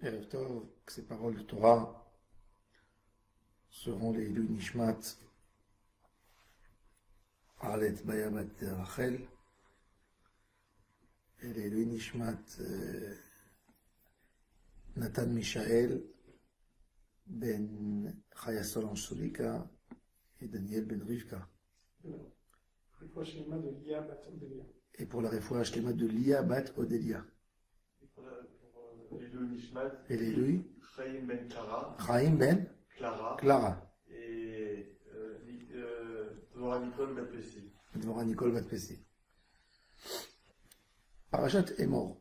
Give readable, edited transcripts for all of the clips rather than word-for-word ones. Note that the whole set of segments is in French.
Erev Tov, que ces paroles de Torah seront les Ilui Nishmat, Alet Bayabat Rachel, et les Ilui Nishmat Nathan Mishael, Ben Chaya Solange Solika et Daniel Ben Rivka. Et pour la Refoua Shlema de Lia Bat Odelia. Et les Ilui Chaim Ben Clara. Et Dvorah Nicole Bat-Pessi. Dvorah Nicole Bat-Pessi. Parashat Emor.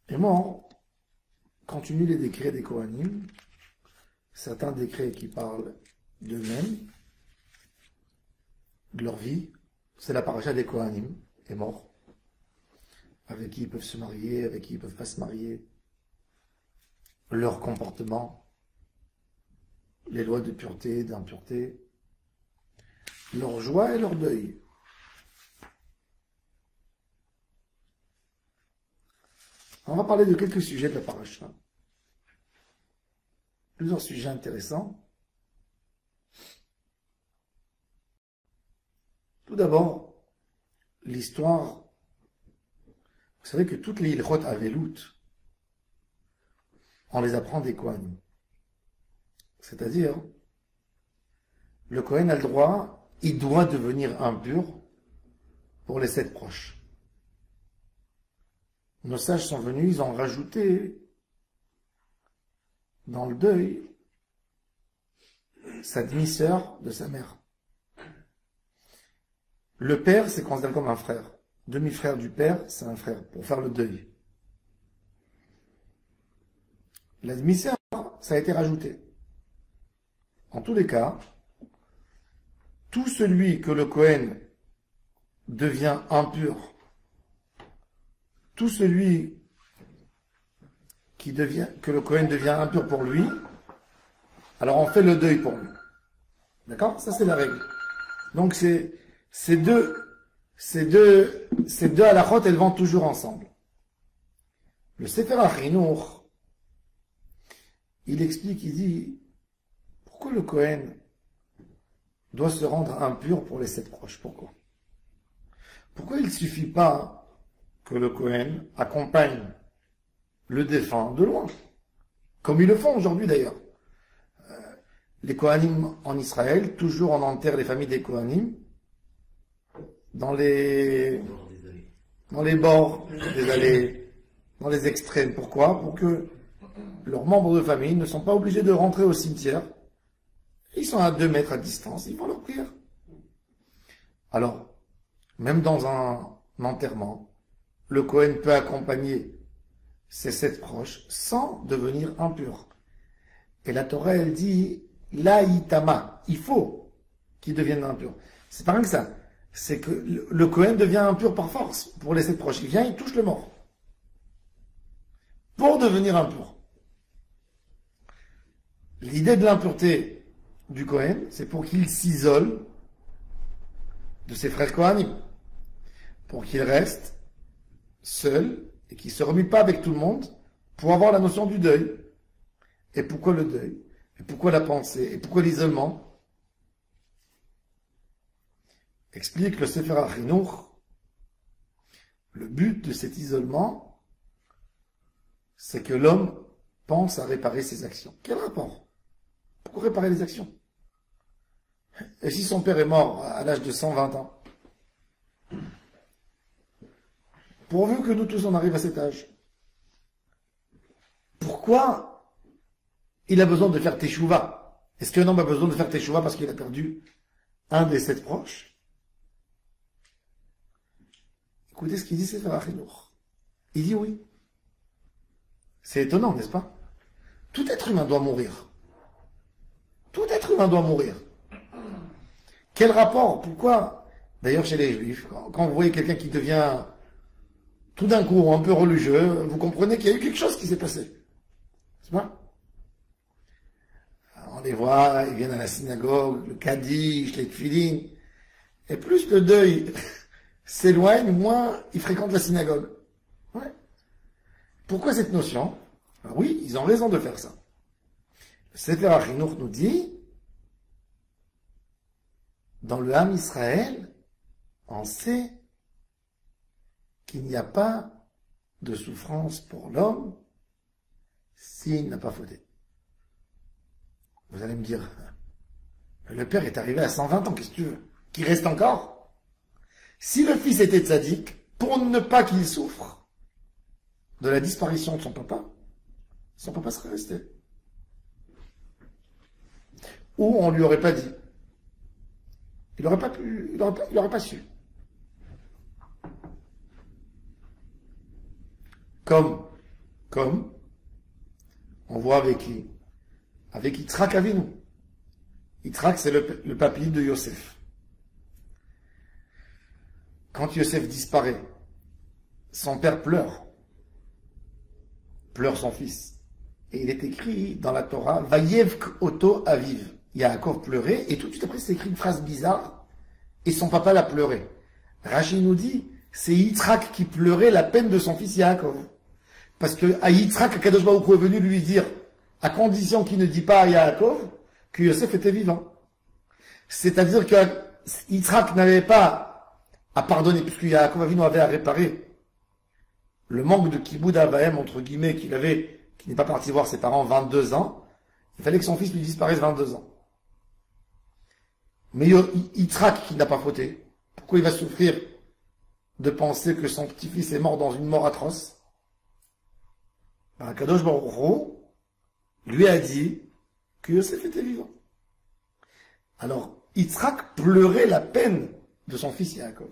Emor continue les décrets des Kohanim, certains décrets qui parlent d'eux-mêmes, de leur vie. C'est la parashat des Kohanim, Emor, avec qui ils peuvent se marier, avec qui ils ne peuvent pas se marier, leur comportement, les lois de pureté, d'impureté, leur joie et leur deuil. On va parler de quelques sujets de la paracha. Plusieurs sujets intéressants. Tout d'abord, l'histoire. Vous savez que toutes les Ilchot Avelut, on les apprend des Kohanim. C'est-à-dire, le Kohen a le droit, il doit devenir impur pour les 7 proches. Nos sages sont venus, ils ont rajouté dans le deuil sa demi-sœur de sa mère. Le père, c'est considéré comme un frère. Demi-frère du père, c'est un frère, pour faire le deuil. La demi-sœur, ça a été rajouté. En tous les cas, tout celui que le Kohen devient impur, tout celui que le Kohen devient impur pour lui, alors on fait le deuil pour lui. D'accord? Ça c'est la règle. Donc ces deux halachot, elles vont toujours ensemble. Le Sefer HaChinuch, il explique, il dit, pourquoi le Kohen doit se rendre impur pour les 7 proches? Pourquoi? Pourquoi il ne suffit pas que le Kohen accompagne le défunt de loin, comme ils le font aujourd'hui d'ailleurs. Les Kohanim en Israël, toujours on enterre les familles des Kohanim dans les bords des allées, dans les extrêmes. Pourquoi? Pour que leurs membres de famille ne sont pas obligés de rentrer au cimetière. Ils sont à 2 mètres à distance, ils font leur prière. Alors, même dans un enterrement, le Kohen peut accompagner ses 7 proches sans devenir impur. Et la Torah, elle dit, laïtama, il faut qu'il devienne impur. C'est pas rien que ça. C'est que le Kohen devient impur par force pour les 7 proches. Il vient, il touche le mort. Pour devenir impur. L'idée de l'impureté du Kohen, c'est pour qu'il s'isole de ses frères Kohanim. Pour qu'il reste seul et qu'il ne se remue pas avec tout le monde pour avoir la notion du deuil. Et pourquoi le deuil? Et pourquoi la pensée? Et pourquoi l'isolement? Explique le Sefer HaChinuch. Le but de cet isolement, c'est que l'homme pense à réparer ses actions. Quel rapport? Pourquoi réparer les actions? Et si son père est mort à l'âge de 120 ans? Pourvu que nous tous on arrive à cet âge. Pourquoi il a besoin de faire teshuva? Est-ce qu'un homme a besoin de faire teshuva parce qu'il a perdu un des 7 proches? Écoutez ce qu'il dit Sefer HaChinuch. Il dit oui. C'est étonnant, n'est-ce pas? Tout être humain doit mourir. Tout être humain doit mourir. Quel rapport? Pourquoi? D'ailleurs, chez les Juifs, quand vous voyez quelqu'un qui devient tout d'un coup un peu religieux, vous comprenez qu'il y a eu quelque chose qui s'est passé. C'est pas? On les voit, ils viennent à la synagogue, le Kaddish, les Tfilin, et plus le deuil s'éloigne, moins ils fréquentent la synagogue. Ouais. Pourquoi cette notion? Ah oui, ils ont raison de faire ça. Le Sefer HaChinuch nous dit, dans le Ham Israël, on sait qu'il n'y a pas de souffrance pour l'homme s'il n'a pas fauté. Vous allez me dire, le père est arrivé à 120 ans, qu'est-ce que tu veux? Qu'il reste encore? Si le fils était tzaddik, pour ne pas qu'il souffre de la disparition de son papa serait resté. Ou on lui aurait pas dit. Il n'aurait pas pu, il aurait pas su. Comme, on voit avec qui? Avec Yitzhak Avinu. Yitzhak, c'est le papy de Yosef. Quand Yosef disparaît, son père pleure son fils. Et il est écrit dans la Torah, Vayevk Oto Aviv. Yaakov pleurait, et tout de suite après, c'est écrit une phrase bizarre, et son papa l'a pleuré. Rashi nous dit, c'est Yitzhak qui pleurait la peine de son fils Yaakov. Parce que à Yitzhak, Kadosh Baruch Hu est venu lui dire, à condition qu'il ne dit pas à Yaakov, que Yosef était vivant. C'est-à-dire que Yitzhak n'avait pas à pardonner, puisque Yaakov Avinu avait à réparer le manque de kiboud avahem, entre guillemets, qu'il avait, qui n'est pas parti voir ses parents 22 ans. Il fallait que son fils lui disparaisse 22 ans. Mais Yitzhak, qui n'a pas fauté, pourquoi il va souffrir de penser que son petit-fils est mort dans une mort atroce? Kadosh Baruch Hu lui a dit que Yosef était vivant. Alors, Yitzhak pleurait la peine de son fils Yaakov.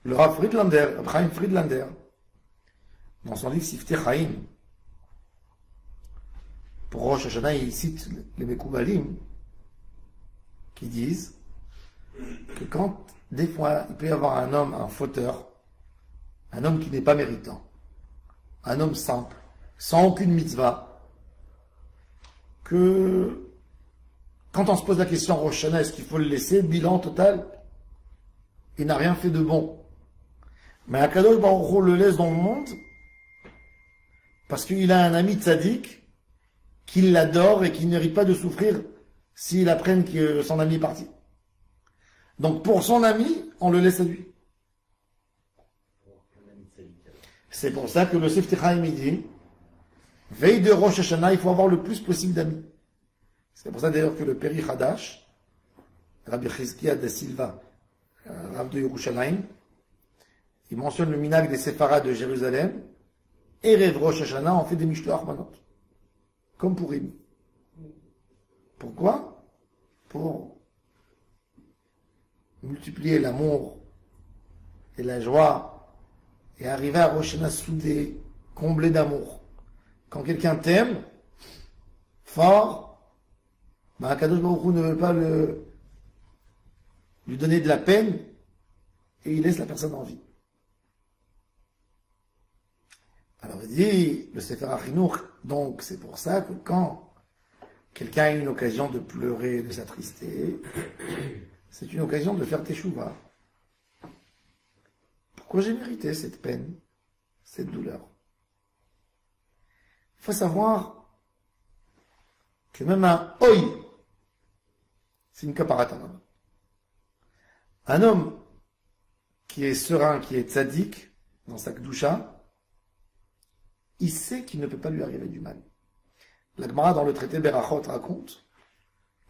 Le Rav Friedlander, Chaim Friedlander, dans son livre Siftei Chaim, pour Rosh Hashanah, il cite les Mekoubalim, qui disent que quand, des fois, il peut y avoir un homme, un fauteur, un homme qui n'est pas méritant, un homme simple, sans aucune mitzvah, que quand on se pose la question Rosh Hashanah, est-ce qu'il faut le laisser, bilan total, il n'a rien fait de bon. Mais Akadosh Baruch Hu le laisse dans le monde parce qu'il a un ami tzaddik qui l'adore et qui ne mérite pas de souffrir s'il apprenne que son ami est parti. Donc pour son ami, on le laisse à lui. C'est pour ça que le Siftei Chaim dit, veille de Rosh Hashanah, il faut avoir le plus possible d'amis. C'est pour ça d'ailleurs que le Peri Hadash, Rabbi Chizkiah da Silva, Rav de Yerushalayim, il mentionne le minag des séfarades de Jérusalem, et Erev Rosh Hashanah, on fait des mishloach manot. Comme pour Purim. Pourquoi? Pour multiplier l'amour et la joie, et arriver à Rosh Hashanah soudé, comblé d'amour. Quand quelqu'un t'aime, fort, Kadosh Baruch Hu ne veut pas lui donner de la peine, et il laisse la personne en vie. Alors il dit, le Sefer HaChinuch, donc c'est pour ça que quand quelqu'un a une occasion de pleurer, de s'attrister, c'est une occasion de faire teshuva. Pourquoi j'ai mérité cette peine, cette douleur? Il faut savoir que même un oi, c'est une kaparatanam. Un homme qui est serein, qui est tzaddik, dans sa kedusha, il sait qu'il ne peut pas lui arriver du mal. La Gemara dans le traité Berachot raconte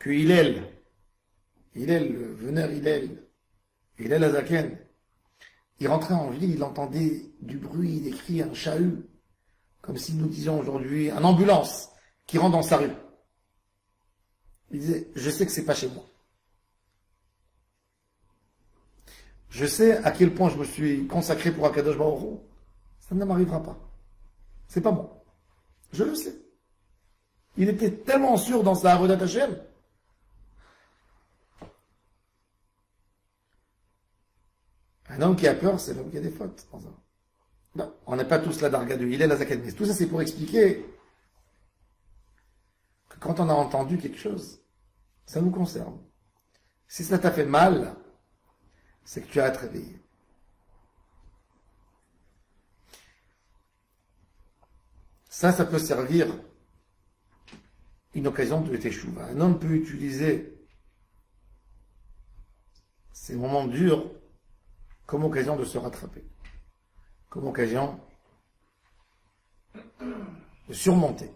que Hillel, le veneur Hillel Azaken, il rentrait en ville, il entendait du bruit, des cris, un chahut, comme si nous disions aujourd'hui, une ambulance qui rentre dans sa rue. Il disait, je sais que c'est pas chez moi. Je sais à quel point je me suis consacré pour Akadosh Baruch Hu. Ça ne m'arrivera pas. C'est pas moi. Je le sais. Il était tellement sûr dans sa Avodat Hashem. Un homme qui a peur, c'est l'homme qui a des fautes. Non, on n'a pas tous la darga de Hillel Azaken. Mais tout ça, c'est pour expliquer que quand on a entendu quelque chose, ça nous concerne. Si ça t'a fait mal, c'est que tu as à te réveiller. Ça peut servir une occasion de teshuva. Un homme peut utiliser ces moments durs comme occasion de se rattraper, comme occasion de surmonter.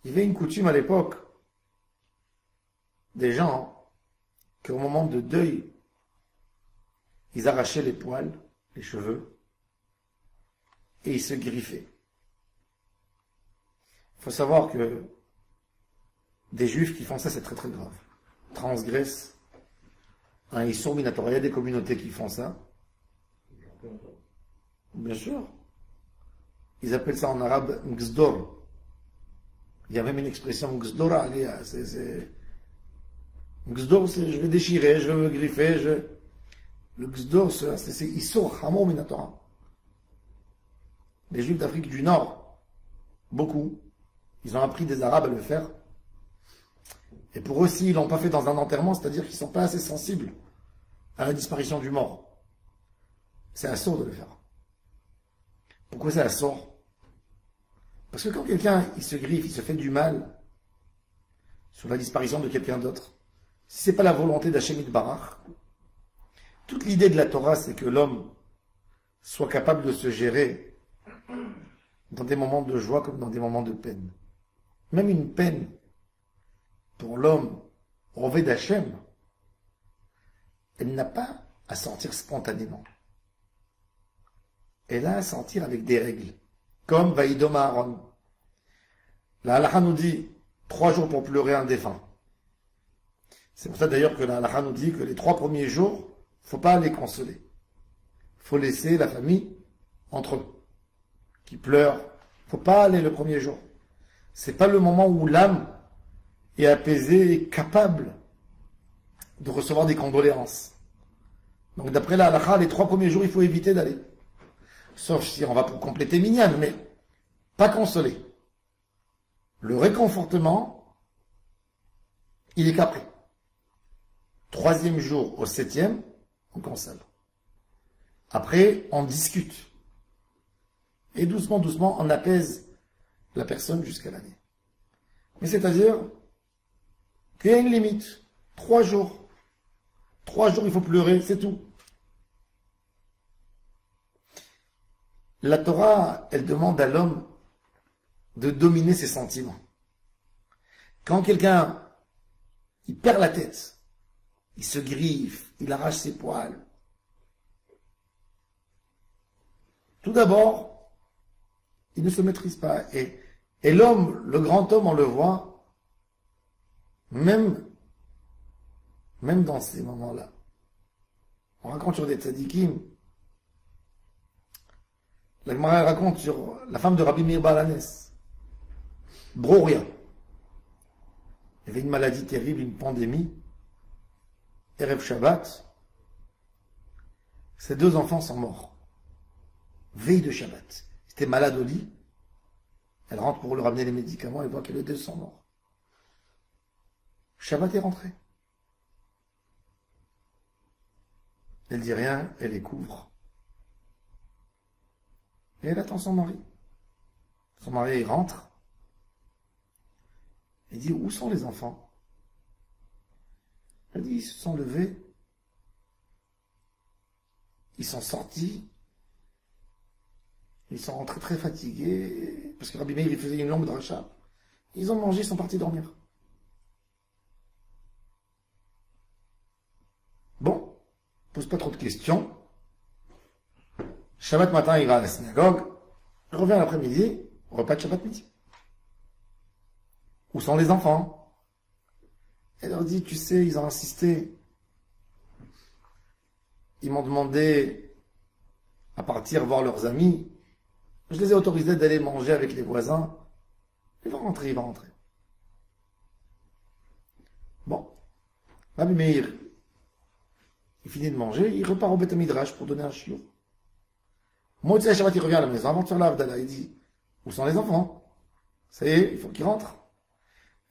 Il y avait une coutume à l'époque des gens qu'au moment de deuil, ils arrachaient les poils, les cheveux, et ils se griffaient. Il faut savoir que des juifs qui font ça, c'est très très grave. Transgressent un Issour Minatora. Il y a des communautés qui font ça. Bien sûr. Ils appellent ça en arabe Mgsdor. Il y a même une expression Mgsdora, Alia. Mgsdor, c'est je vais déchirer, je vais me griffer, Le Gzdor, c'est Issour Hamor Minatora. Les juifs d'Afrique du Nord, beaucoup, ils ont appris des Arabes à le faire. Et pour eux, s'ils ne l'ont pas fait dans un enterrement, c'est-à-dire qu'ils ne sont pas assez sensibles à la disparition du mort. C'est assourd de le faire. Pourquoi c'est assourd? Parce que quand quelqu'un il se griffe, il se fait du mal sur la disparition de quelqu'un d'autre, si ce n'est pas la volonté d'Hachem Yitbarach, toute l'idée de la Torah, c'est que l'homme soit capable de se gérer dans des moments de joie comme dans des moments de peine. Même une peine, pour l'homme revêt d'Hachem, elle n'a pas à sortir spontanément. Elle a à sortir avec des règles, comme Vaïdom Aaron. La halakha nous dit 3 jours pour pleurer un défunt. C'est pour ça d'ailleurs que la halakha nous dit que les 3 premiers jours, il ne faut pas les consoler. Il faut laisser la famille entre eux, qui pleurent. Il ne faut pas aller le premier jour. Ce n'est pas le moment où l'âme est apaisée et capable de recevoir des condoléances. Donc d'après la halakha, les 3 premiers jours, il faut éviter d'aller. Sauf si on va pour compléter Minyan, mais pas consoler. Le réconfortement, il est qu'après. 3e jour au 7e, on console. Après, on discute. Et doucement, doucement, on apaise la personne jusqu'à l'année. Mais c'est-à-dire qu'il y a une limite. 3 jours. 3 jours, il faut pleurer, c'est tout. La Torah, elle demande à l'homme de dominer ses sentiments. Quand quelqu'un, il perd la tête, il se griffe, il arrache ses poils. Tout d'abord, il ne se maîtrise pas. Et l'homme, le grand homme, on le voit, même dans ces moments-là. On raconte sur des tzadikim. La Gemara raconte sur la femme de Rabbi Meir Baal Hanès, Broria. Il y avait une maladie terrible, une pandémie. Erev Shabbat, ses 2 enfants sont morts. Veille de Shabbat. Ils étaient malades au lit. Elle rentre pour leur ramener les médicaments et voit que les 2 sont morts. Shabbat est rentré. Elle dit rien, elle les couvre. Et elle attend son mari. Son mari, il rentre. Il dit, où sont les enfants? Elle dit, ils se sont levés. Ils sont sortis. Ils sont rentrés très fatigués. Parce que Rabbi Meir, il faisait une longue dracha. Ils ont mangé, ils sont partis dormir. Bon, pose pas trop de questions. Shabbat matin, il va à la synagogue. Il revient l'après-midi, repas de Shabbat midi. Où sont les enfants? Elle leur dit, tu sais, ils ont insisté. Ils m'ont demandé à partir voir leurs amis. Je les ai autorisés d'aller manger avec les voisins. Il va rentrer, il va rentrer. Bon. Rabbi Meir, il finit de manger, il repart au Beth Midrash pour donner un shiur. Motzei Shabbat, il revient à la maison avant de faire l'Avdala. Il dit, où sont les enfants? Ça y est, il faut qu'ils rentrent.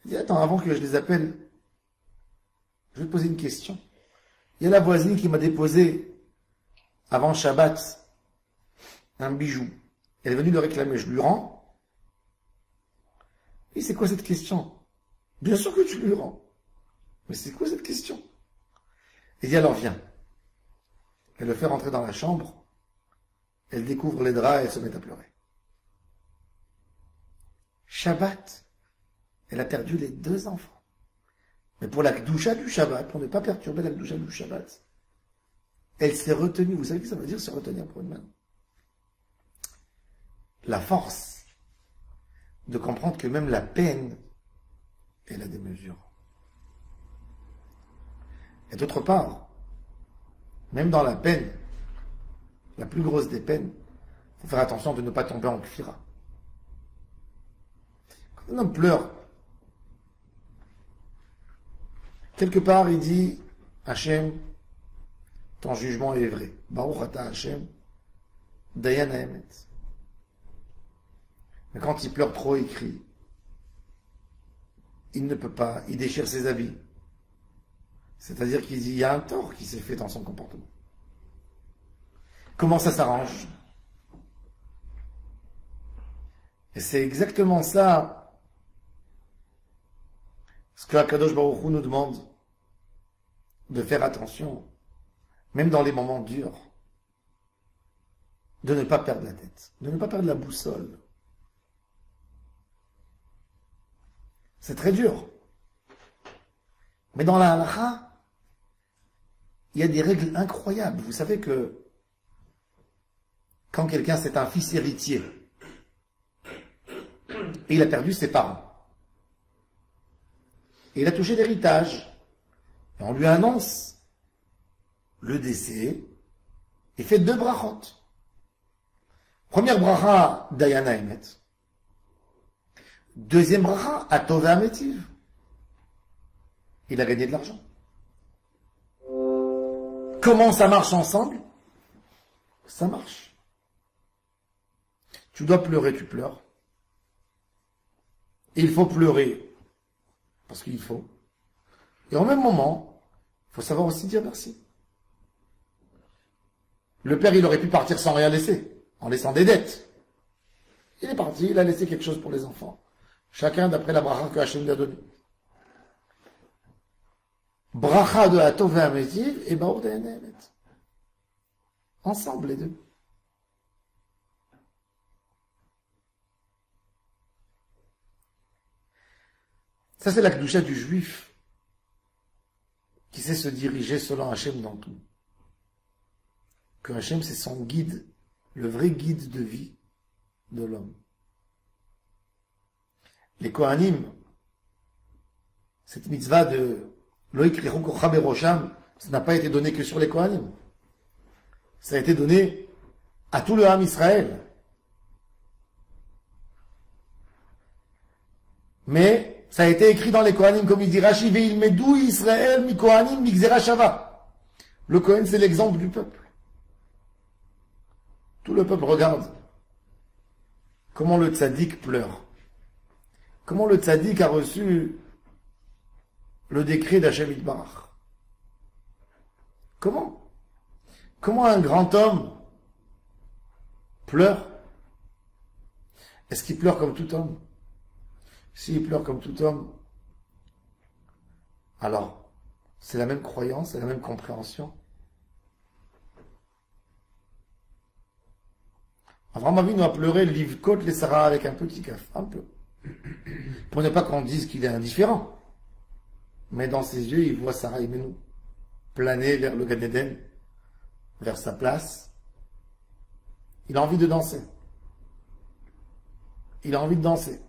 Il dit, attends, avant que je les appelle, je vais te poser une question. Il y a la voisine qui m'a déposé, avant Shabbat, un bijou. Elle est venue le réclamer, je lui rends. Et c'est quoi cette question? Bien sûr que tu lui rends. Mais c'est quoi cette question? Elle dit alors viens. Elle le fait rentrer dans la chambre. Elle découvre les draps et elle se met à pleurer. Shabbat, elle a perdu les 2 enfants. Mais pour la Kdusha du Shabbat, pour ne pas perturber la Kdusha du Shabbat, elle s'est retenue. Vous savez ce que ça veut dire se retenir pour une main? La force de comprendre que même la peine, elle a des mesures. Et d'autre part, même dans la peine, la plus grosse des peines, il faut faire attention de ne pas tomber en kfira. Quand un homme pleure, quelque part il dit Hachem, ton jugement est vrai. Baruch ata Hachem, Dayan Haemet. Mais quand il pleure trop, il crie. Il ne peut pas, il déchire ses habits. C'est-à-dire qu'il dit, il y a un tort qui s'est fait dans son comportement. Comment ça s'arrange? Et c'est exactement ça, ce que Akadosh Baruch Hu nous demande, de faire attention, même dans les moments durs, de ne pas perdre la tête, de ne pas perdre la boussole. C'est très dur. Mais dans la halakha, il y a des règles incroyables. Vous savez que quand quelqu'un c'est un fils héritier et il a perdu ses parents et il a touché l'héritage et on lui annonce le décès et fait 2 brachot. Première bracha Dayan Haemet. Deuxième bracha Atov Hametiv. Il a gagné de l'argent. Comment ça marche ensemble? Ça marche. Tu dois pleurer, tu pleures. Il faut pleurer, parce qu'il faut. Et en même moment, il faut savoir aussi dire merci. Le père, il aurait pu partir sans rien laisser, en laissant des dettes. Il est parti, il a laissé quelque chose pour les enfants. Chacun d'après la bracha que Hachem lui a donnée. Bracha de Atov Hametiv et Baruch Dayan Haemet. Ensemble, les deux. Ça, c'est la Kedusha du juif qui sait se diriger selon Hachem dans tout. Que Hachem, c'est son guide, le vrai guide de vie de l'homme. Les Kohanim, cette mitzvah de Loïk Richon Kocha Berosham, ça n'a pas été donné que sur les Kohanim. Ça a été donné à tout le Ham Israël. Mais ça a été écrit dans les Kohanim, comme il dit Rashi, Ve'il medou Israël mi Kohanim mi Gzera Shava. Le Kohen, c'est l'exemple du peuple. Tout le peuple regarde comment le tzaddik pleure. Comment le tzaddik a reçu le décret d'Hachem Yitbarach. Comment? Comment un grand homme pleure? Est-ce qu'il pleure comme tout homme? S'il pleure comme tout homme, alors c'est la même croyance, c'est la même compréhension. Avraham Avinu a pleuré l'Ivkot les Sarah avec un petit caf, un peu. Pour ne pas qu'on dise qu'il est indifférent. Mais dans ses yeux, il voit Sarah Imenu planer vers le Gan Eden, vers sa place. Il a envie de danser. Il a envie de danser.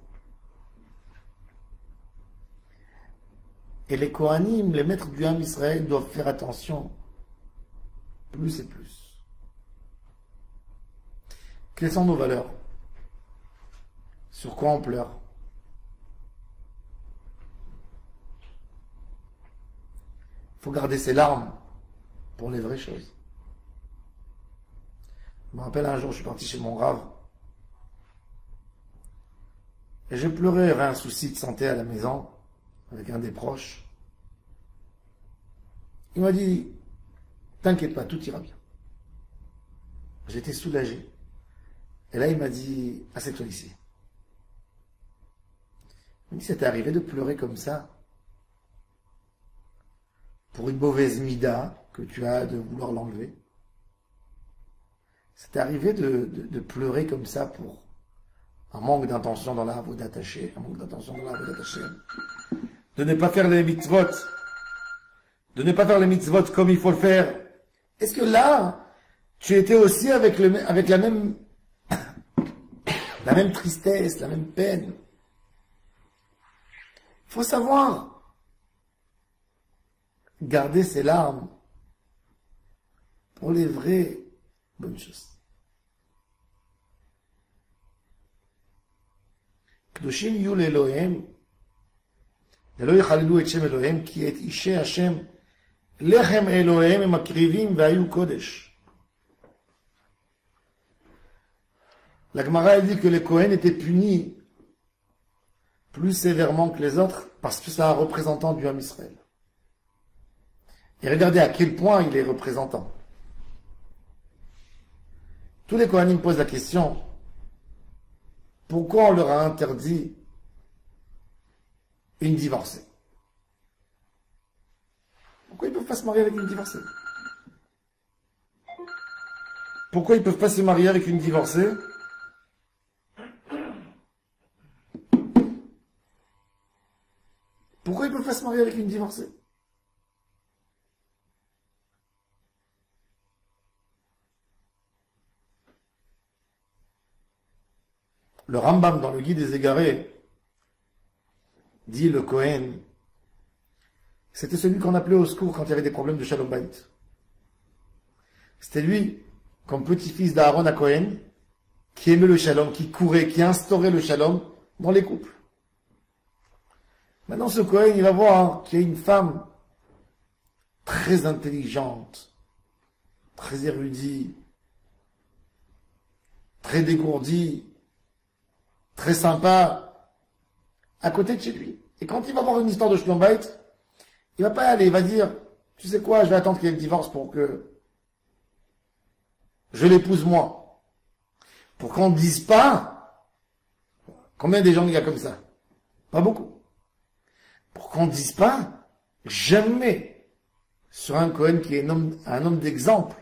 Et les Kohanim, les maîtres du Ham Israël, doivent faire attention plus et plus. Quelles sont nos valeurs? Sur quoi on pleure? Il faut garder ses larmes pour les vraies choses. Je me rappelle un jour, je suis parti chez mon Rav. Et j'ai pleuré, j'avais un souci de santé à la maison, avec un des proches. Il m'a dit, T'inquiète pas, tout ira bien. J'étais soulagé. Et là, il m'a dit, assieds-toi ici. Il m'a dit, ça t'est arrivé de pleurer comme ça pour une mauvaise mida que tu as de vouloir l'enlever? Ça t'est arrivé de pleurer comme ça pour un manque d'intention dans l'arbre d'attaché, un manque d'intention dans l'arbre d'attaché, de ne pas faire les mitzvot, comme il faut le faire? Est-ce que là, tu étais aussi avec la même tristesse, la même peine? Il faut savoir garder ses larmes pour les vraies bonnes choses. קדושים יהיו לאלוהיהם, ולא יחללו את שם אלוהיהם, כי את אישי השם לחם אלוהיהם הם מקריבים והיו קודש. La Gemara elle dit que les Kohen étaient punis plus sévèrement que les autres parce que c'est un représentant du Ham Israël. Et regardez à quel point il est représentant. Tous les Kohanim posent la question, pourquoi on leur a interdit une divorcée? Pourquoi ils ne peuvent pas se marier avec une divorcée? Pourquoi ils ne peuvent pas se marier avec une divorcée? Pourquoi ils ne peuvent pas se marier avec une divorcée? Le Rambam, dans le Guide des Égarés, dit le Kohen, c'était celui qu'on appelait au secours quand il y avait des problèmes de Shalom Bayit. C'était lui, comme petit-fils d'Aaron à Kohen, qui aimait le Shalom, qui courait, qui instaurait le Shalom dans les couples. Maintenant, ce Kohen, il va voir qu'il y a une femme très intelligente, très érudite, très dégourdie, très sympa, à côté de chez lui. Et quand il va voir une histoire de Shalom Bayit, il va pas y aller, il va dire, tu sais quoi, je vais attendre qu'il y ait le divorce pour que je l'épouse moi. Pour qu'on ne dise pas, combien des gens il y a comme ça? Pas beaucoup. Pour qu'on ne dise pas, jamais, sur un Kohen qui est un homme d'exemple,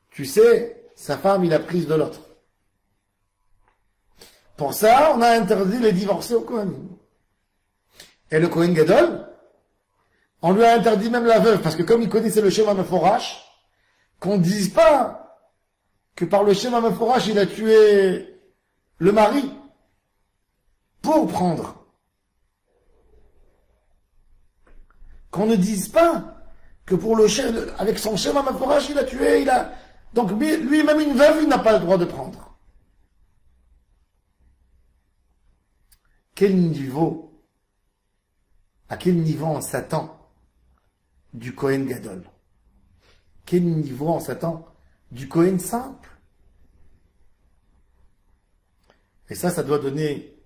tu sais, sa femme, il a prise de l'autre. Pour ça, on a interdit les divorcés au Kohen. Et le Kohen Gadol, on lui a interdit même la veuve, parce que comme il connaissait le Shema Meforash, qu'on ne dise pas que par le Shema Meforash, il a tué le mari pour prendre. Qu'on ne dise pas que pour avec son Shema Meforash, il a tué, donc lui-même une veuve, il n'a pas le droit de prendre. À quel niveau on s'attend du Kohen Gadol? Quel niveau on s'attend du Kohen simple? Et ça doit donner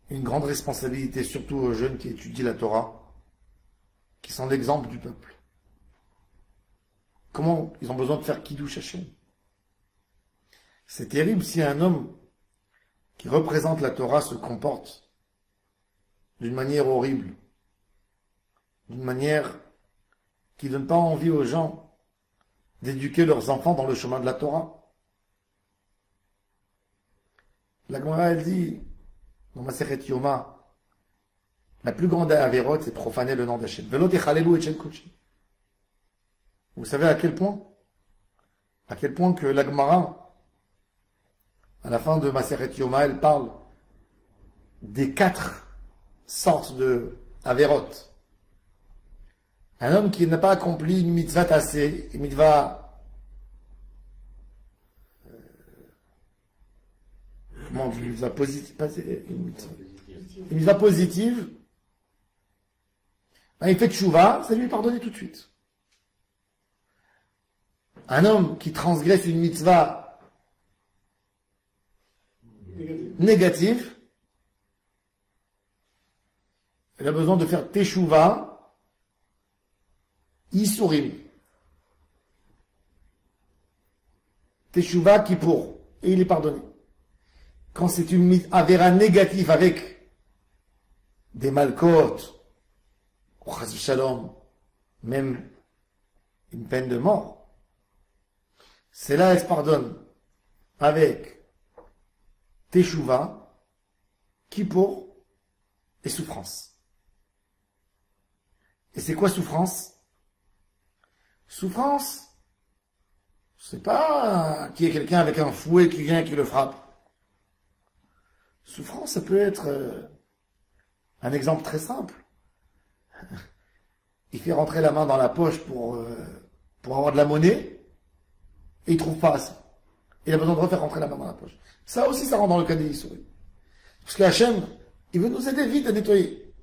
une grande responsabilité, surtout aux jeunes qui étudient la Torah, qui sont l'exemple du peuple. Comment ils ont besoin de faire Kiddush Hashem? C'est terrible si un homme qui représente la Torah se comporte d'une manière horrible, d'une manière qui ne donne pas envie aux gens d'éduquer leurs enfants dans le chemin de la Torah. La Gemara, elle dit, dans Masechet Yoma, la plus grande avérote, c'est profaner le nom d'Hachem. Vous savez à quel point? À quel point que la Gemara, à la fin de Masechet Yoma, elle parle des 4 sortes de avérotes. Un homme qui n'a pas accompli une mitzvah tassée, une mitzvah, une mitzvah positive, une mitzvah positive, il fait tchouva, ça lui est pardonné tout de suite. Un homme qui transgresse une mitzvah négative, il a besoin de faire teshuva, isurim. Teshuva Kippour, et il est pardonné. Quand c'est une avéra négative avec des malcotes, ou chas shalom, même une peine de mort, c'est là elle se pardonne avec Teshuva, Kippour et souffrance. Et c'est quoi souffrance? Souffrance, c'est pas qu'il y ait quelqu'un avec un fouet qui vient et qui le frappe. Souffrance, ça peut être un exemple très simple. Il fait rentrer la main dans la poche pour avoir de la monnaie et il trouve pas assez. Il a besoin de refaire rentrer la main dans la poche. Ça aussi, ça rentre dans le cas des Issourim. Parce que Hachem, il veut nous aider vite à nettoyer.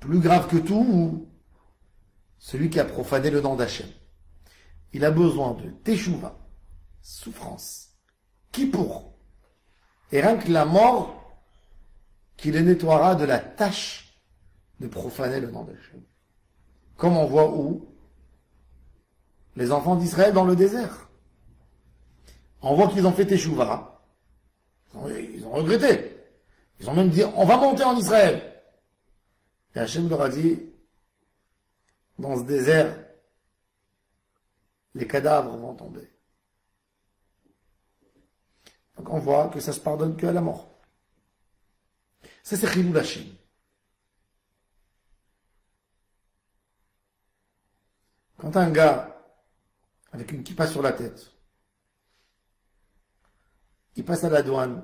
Plus grave que tout, celui qui a profané le nom d'Hachem. Il a besoin de Teshuva, souffrance, Kippour, et rien que la mort qui le nettoiera de la tâche de profaner le nom d'Hachem. Comme on voit où? Les enfants d'Israël dans le désert. On voit qu'ils ont fait Teshuva. Ils ont regretté. Ils ont même dit, on va monter en Israël. Et Hachem leur a dit, dans ce désert, les cadavres vont tomber. Donc on voit que ça se pardonne qu'à la mort. Ça c'est Chilul Hashem. Quand un gars avec une kippa sur la tête, il passe à la douane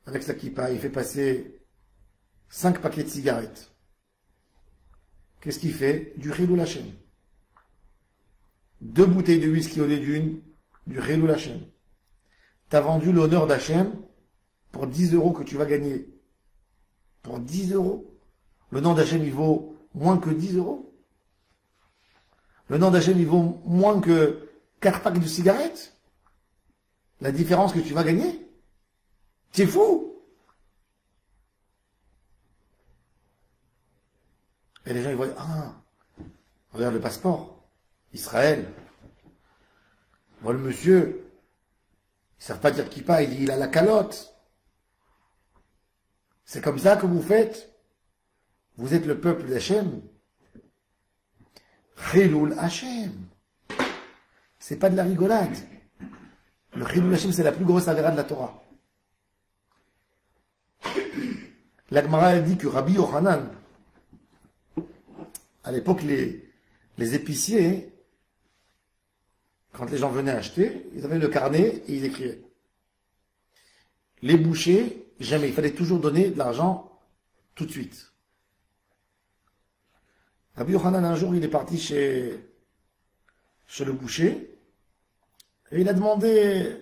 avec sa kippa, il fait passer 5 paquets de cigarettes. Qu'est-ce qu'il fait? Du Chilul Hashem. 2 bouteilles de whisky au lieu d'une, du Chilul Hashem. T'as vendu l'honneur d'Hachem pour 10 € que tu vas gagner. Pour 10 €. Le nom d'Hachem, il vaut moins que 10 €. Le nom d'Hachem, il vaut moins que 4 packs de cigarettes. La différence que tu vas gagner. C'est fou. Et les gens, ils voient, ah, regarde le passeport. Israël. Moi, le monsieur, ils ne savent pas dire kippa, il dit, il a la calotte. C'est comme ça que vous faites. Vous êtes le peuple d'Hachem. Chilul Hashem. C'est pas de la rigolade. Le Chilul Hashem, c'est la plus grosse avéra de la Torah. La Gemara a dit que Rabbi Yochanan, à l'époque, les épiciers, quand les gens venaient acheter, ils avaient le carnet et ils écrivaient. Les bouchers, jamais. Il fallait toujours donner de l'argent tout de suite. Rabbi Yochanan, un jour, il est parti chez le boucher et il a demandé,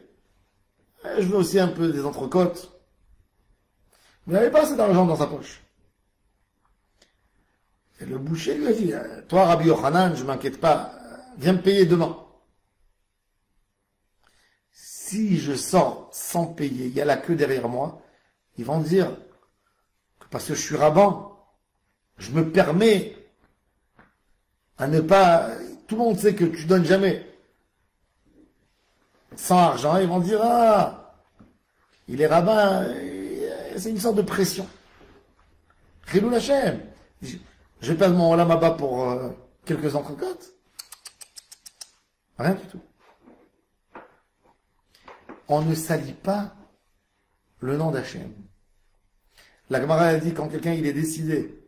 je veux aussi un peu des entrecôtes. Mais il n'avait pas assez d'argent dans sa poche. Et le boucher lui a dit, toi Rabbi Yochanan, je ne m'inquiète pas, viens me payer demain. Si je sors sans payer, il y a la queue derrière moi, ils vont dire que parce que je suis rabbin, je me permets à ne pas... Tout le monde sait que tu donnes jamais sans argent. Ils vont dire, ah, il est rabbin, c'est une sorte de pression. Chilul Hashem. Je vais perdre mon olam haba pour quelques entrecôtes. Rien du tout. On ne salit pas le nom d'Hachem. La Gemara a dit, quand quelqu'un il est décidé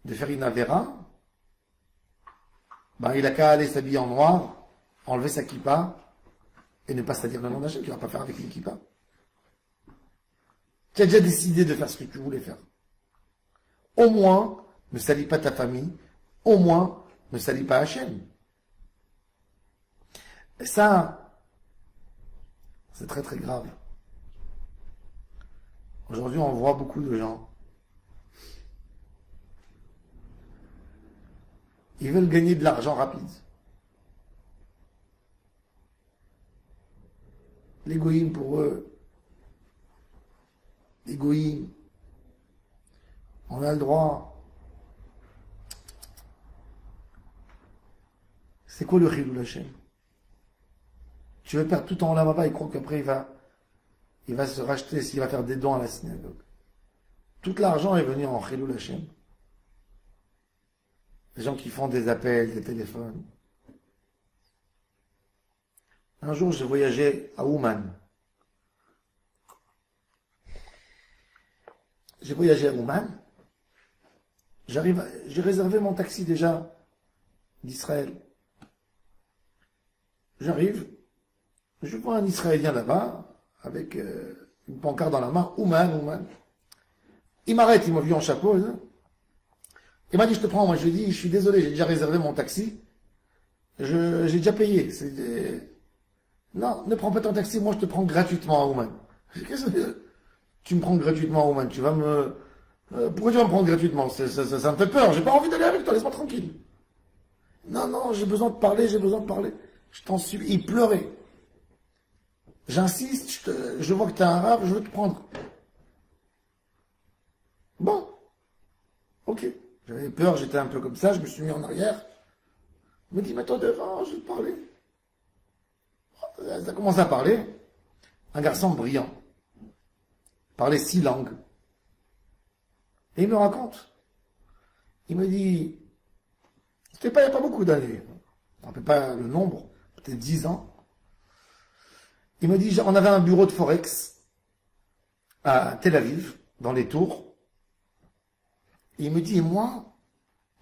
de faire une avéra, ben, il a qu'à aller s'habiller en noir, enlever sa kippa, et ne pas salir le nom d'Hachem. Tu ne vas pas faire avec une kippa. Tu as déjà décidé de faire ce que tu voulais faire. Au moins, ne salis pas ta famille. Au moins, ne salis pas Hachem. Et ça, c'est très très grave. Aujourd'hui, on voit beaucoup de gens. Ils veulent gagner de l'argent rapide. L'égoïme pour eux. L'égoïme. On a le droit. C'est quoi le Chilul Hashem? Tu veux perdre tout ton là-bas, il croit qu'après il va se racheter s'il va faire des dons à la synagogue. Tout l'argent est venu en Chilul Hashem. Les gens qui font des appels, des téléphones. Un jour, j'ai voyagé à Ouman. J'ai voyagé à Ouman. J'ai réservé mon taxi déjà d'Israël. J'arrive, je vois un Israélien là-bas, avec une pancarte dans la main, Ouman, Ouman. Il m'arrête, il m'a vu en chapeau. Hein. Il m'a dit, je te prends. Moi, je lui ai dit, je suis désolé, j'ai déjà réservé mon taxi. J'ai déjà payé. Non, ne prends pas ton taxi, moi je te prends gratuitement à Ouman. Qu'est-ce que tu me prends gratuitement à Ouman? Tu vas me... pourquoi tu vas me prendre gratuitement? Ça me fait peur, j'ai pas envie d'aller avec toi, laisse-moi tranquille. Non, non, j'ai besoin de parler, j'ai besoin de parler. Je t'en supplie. Il pleurait. J'insiste, je vois que tu es un arabe, je veux te prendre. Bon. Ok. J'avais peur, j'étais un peu comme ça, je me suis mis en arrière. Il me dit, mets-toi devant, je vais te parler. Ça a commencé à parler. Un garçon brillant. Parlait 6 langues. Et il me raconte. Il me dit, c'était pas il n'y a pas beaucoup d'années. On ne peut pas le nombre, peut-être 10 ans. Il me dit, on avait un bureau de Forex à Tel Aviv, dans les tours. Et il me dit, et moi,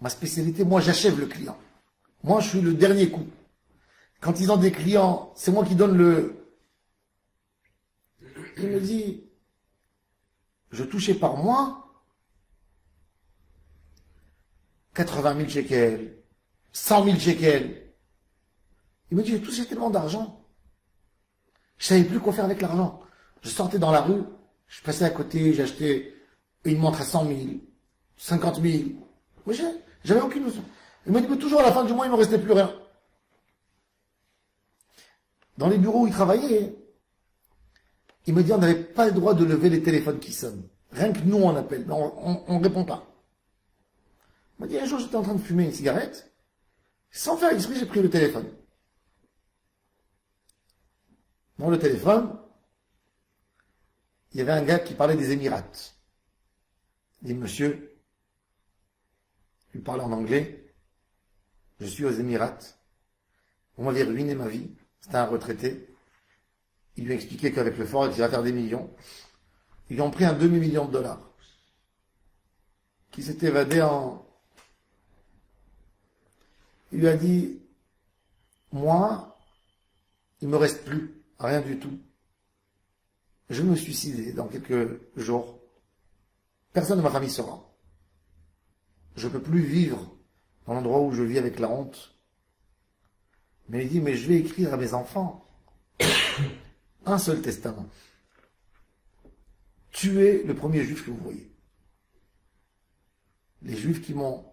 ma spécialité, moi j'achève le client. Moi je suis le dernier coup. Quand ils ont des clients, c'est moi qui donne le... Il me dit, je touchais par mois 80 000 shekels, 100 000 shekels. Il me dit, je touchais tellement d'argent. Je savais plus quoi faire avec l'argent. Je sortais dans la rue, je passais à côté, j'achetais une montre à 100 000, 50 000. Mais j'avais aucune notion. Il me dit, mais toujours à la fin du mois, il ne me restait plus rien. Dans les bureaux où il travaillait, il me dit, on n'avait pas le droit de lever les téléphones qui sonnent. Rien que nous, on appelle, mais on ne répond pas. Il m'a dit, un jour, j'étais en train de fumer une cigarette. Sans faire exprès, j'ai pris le téléphone. Dans le téléphone, il y avait un gars qui parlait des Émirats. Il dit, monsieur, il parlait en anglais, je suis aux Émirats. Vous m'avez ruiné ma vie. C'était un retraité. Il lui a expliqué qu'avec le Forex, il va faire des millions. Ils lui ont pris un demi-million de dollars qui s'est évadé en... Il lui a dit, moi, il me reste plus, rien du tout. Je vais me suicider dans quelques jours. Personne de ma famille saura. Je ne peux plus vivre dans l'endroit où je vis avec la honte. Mais il dit, mais je vais écrire à mes enfants un seul testament. Tuez le premier juif que vous voyez. Les juifs qui m'ont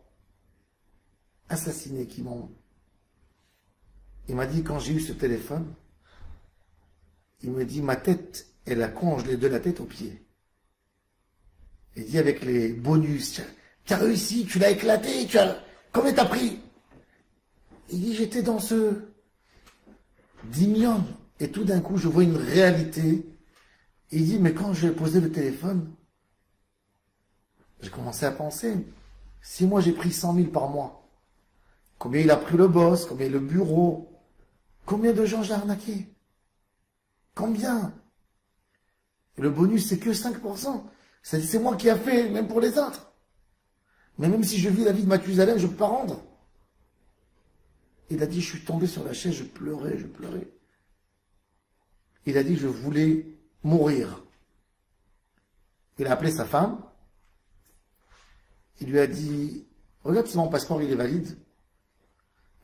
assassiné, qui m'ont... Il m'a dit, quand j'ai eu ce téléphone, il me dit, ma tête, elle a congelé de la tête aux pieds. Il dit, avec les bonus, tu as réussi, tu l'as éclaté, combien t'as pris? Il dit, j'étais dans ce 10 millions. Et tout d'un coup, je vois une réalité. Il dit, mais quand j'ai posé le téléphone, j'ai commencé à penser, si moi j'ai pris 100 000 par mois, combien il a pris le boss, combien le bureau, combien de gens j'ai arnaqué? Combien? Et le bonus, c'est que 5%. C'est moi qui a fait, même pour les autres. Mais même si je vis la vie de Mathusalem, je ne peux pas rendre. Il a dit, je suis tombé sur la chaise, je pleurais, je pleurais. Il a dit, je voulais mourir. Il a appelé sa femme. Il lui a dit, regarde si mon passeport il est valide.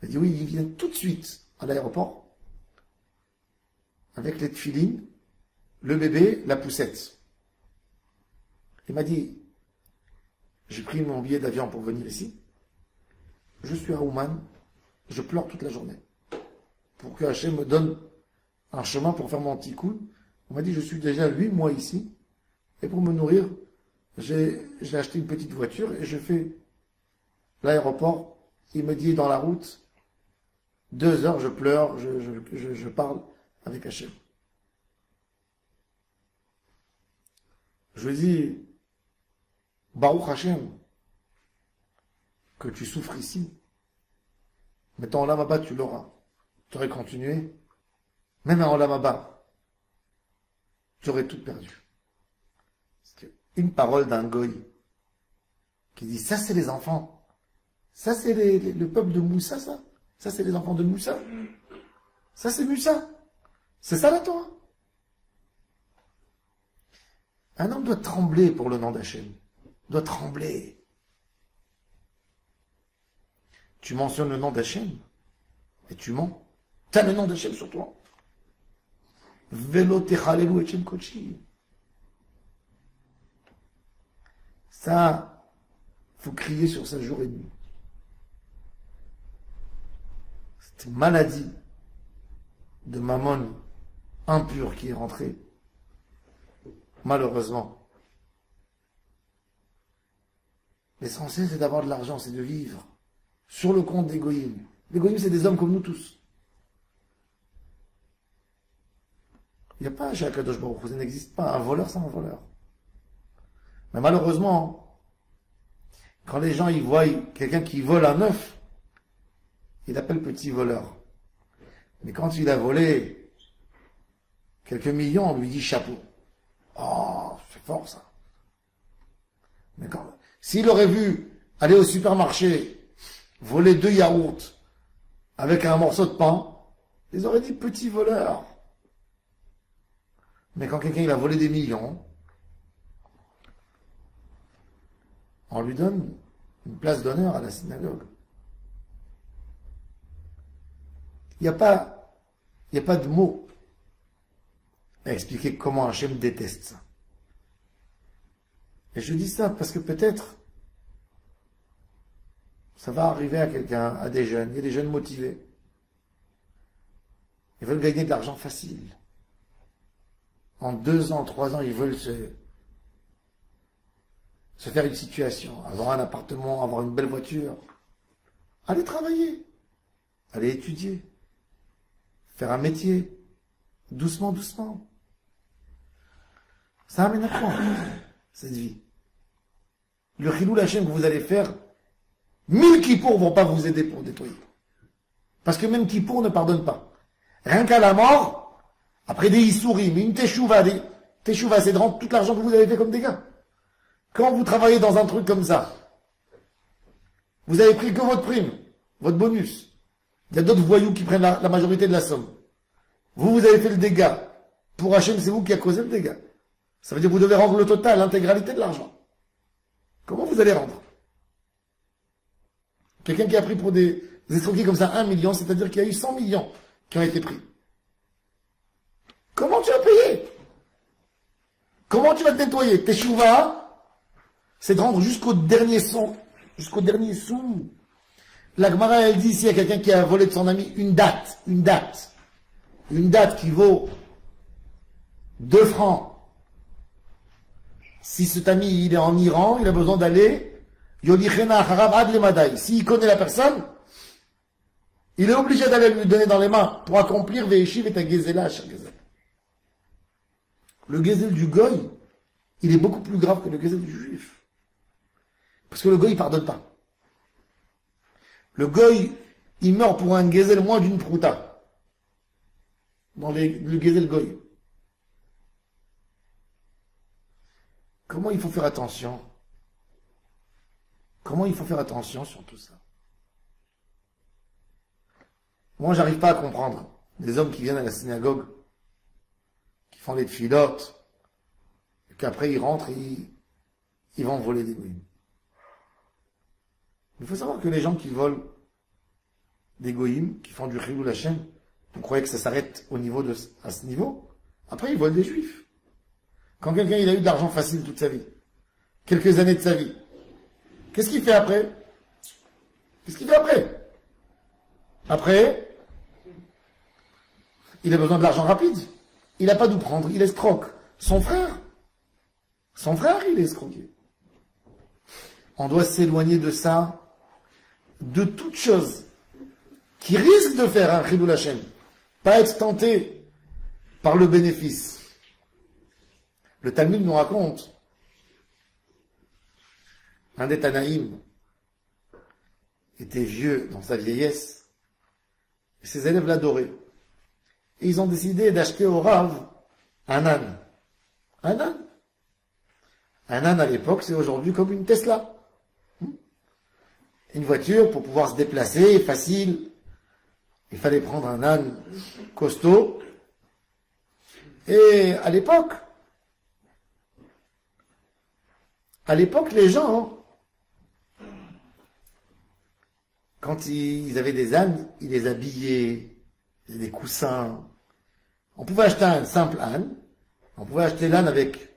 Il a dit, oui, il vient tout de suite à l'aéroport. Avec les tefilines, le bébé, la poussette. Il m'a dit, j'ai pris mon billet d'avion pour venir ici. Je suis à Ouman. Je pleure toute la journée. Pour que Hachem me donne un chemin pour faire mon tikkun. On m'a dit, je suis déjà 8 mois ici. Et pour me nourrir, j'ai acheté une petite voiture et je fais l'aéroport. Il me dit dans la route, 2 heures, je pleure, je parle avec Hachem. Je lui dis, Baruch Hachem, que tu souffres ici, mais ton Olam Haba, tu l'auras. Tu aurais continué, même en Olam Haba, tu aurais tout perdu. Une parole d'un goy qui dit, ça c'est les enfants, ça c'est le peuple de Moussa, ça c'est les enfants de Moussa, ça c'est Moussa, c'est ça la Torah. Un homme doit trembler pour le nom d'Hachem, doit trembler. Tu mentionnes le nom d'Hachem et tu mens. Tu as le nom d'Hachem sur toi. Velo techalelu Hachem kochi. Ça, faut crier sur ça jour et nuit. Cette maladie de mammon impure qui est rentrée, malheureusement. L'essentiel, c'est d'avoir de l'argent, c'est de vivre sur le compte des goïms. Les goïms, c'est des hommes comme nous tous. Il n'y a pas, chez Akadosh Baruch Hu, ça n'existe pas. Un voleur, c'est un voleur. Mais malheureusement, quand les gens ils voient quelqu'un qui vole à 9, il l'appelle petit voleur. Mais quand il a volé quelques millions, on lui dit chapeau. Oh, c'est fort ça. Mais quand, s'il aurait vu aller au supermarché, voler 2 yaourts avec un morceau de pain, ils auraient dit petit voleur. Mais quand quelqu'un il a volé des millions, on lui donne une place d'honneur à la synagogue. Il n'y a pas de mots à expliquer comment Hachem déteste ça. Et je dis ça parce que peut-être ça va arriver à quelqu'un, à des jeunes. Il y a des jeunes motivés. Ils veulent gagner de l'argent facile. En 2 ans, 3 ans, ils veulent se faire une situation, avoir un appartement, avoir une belle voiture. Allez travailler, allez étudier, faire un métier, doucement, doucement. Ça amène à quoi, cette vie? Le Chilul Hashem que vous allez faire, 1000 kippour ne vont pas vous aider pour nettoyer. Parce que même kippour ne pardonne pas. Rien qu'à la mort, après des Issourim, une teshuva, c'est de rendre tout l'argent que vous avez fait comme dégâts. Quand vous travaillez dans un truc comme ça, vous avez pris que votre prime, votre bonus. Il y a d'autres voyous qui prennent la majorité de la somme. Vous avez fait le dégât. Pour Hachem, c'est vous qui a causé le dégât. Ça veut dire que vous devez rendre le total, l'intégralité de l'argent. Comment vous allez rendre? Quelqu'un qui a pris pour des escroqueries comme ça 1 million, c'est-à-dire qu'il y a eu 100 millions qui ont été pris. Comment tu vas payer? Comment tu vas te nettoyer? Teshuva, c'est de rendre jusqu'au dernier son, jusqu'au dernier sou. La Gemara, elle dit, s'il y a quelqu'un qui a volé de son ami une date qui vaut 2 francs. Si cet ami, il est en Iran, il a besoin d'aller, s'il connaît la personne, il est obligé d'aller lui donner dans les mains pour accomplir Ve'eshiv et ta Gezela. Le Gezel du Goy, il est beaucoup plus grave que le Gezel du Juif. Parce que le Goy, il pardonne pas. Le Goy, il meurt pour un Gezel moins d'une prouta. Dans le Gezel Goy. Comment il faut faire attention? Comment il faut faire attention sur tout ça? Moi, j'arrive pas à comprendre des hommes qui viennent à la synagogue, qui font les tfilotes, et qu'après ils rentrent et ils vont voler des goïms. Il faut savoir que les gens qui volent des goïms, qui font du Chilul Hashem, vous croyez que ça s'arrête à ce niveau? Après, ils volent des juifs. Quand quelqu'un il a eu de l'argent facile toute sa vie, quelques années de sa vie, qu'est-ce qu'il fait après? Après, il a besoin de l'argent rapide. Il n'a pas d'où prendre, il escroque. Son frère, il est escroqué. On doit s'éloigner de ça, de toute chose qui risque de faire un Chilul Hashem, pas être tenté par le bénéfice. Le Talmud nous raconte un des Tanaïm était vieux dans sa vieillesse, et ses élèves l'adoraient. Et ils ont décidé d'acheter au Rav un âne. Un âne. Un âne à l'époque, c'est aujourd'hui comme une Tesla. Une voiture pour pouvoir se déplacer, facile. Il fallait prendre un âne costaud. Et à l'époque, les gens, quand ils avaient des ânes, ils les habillaient, des coussins. On pouvait acheter un simple âne, on pouvait acheter l'âne avec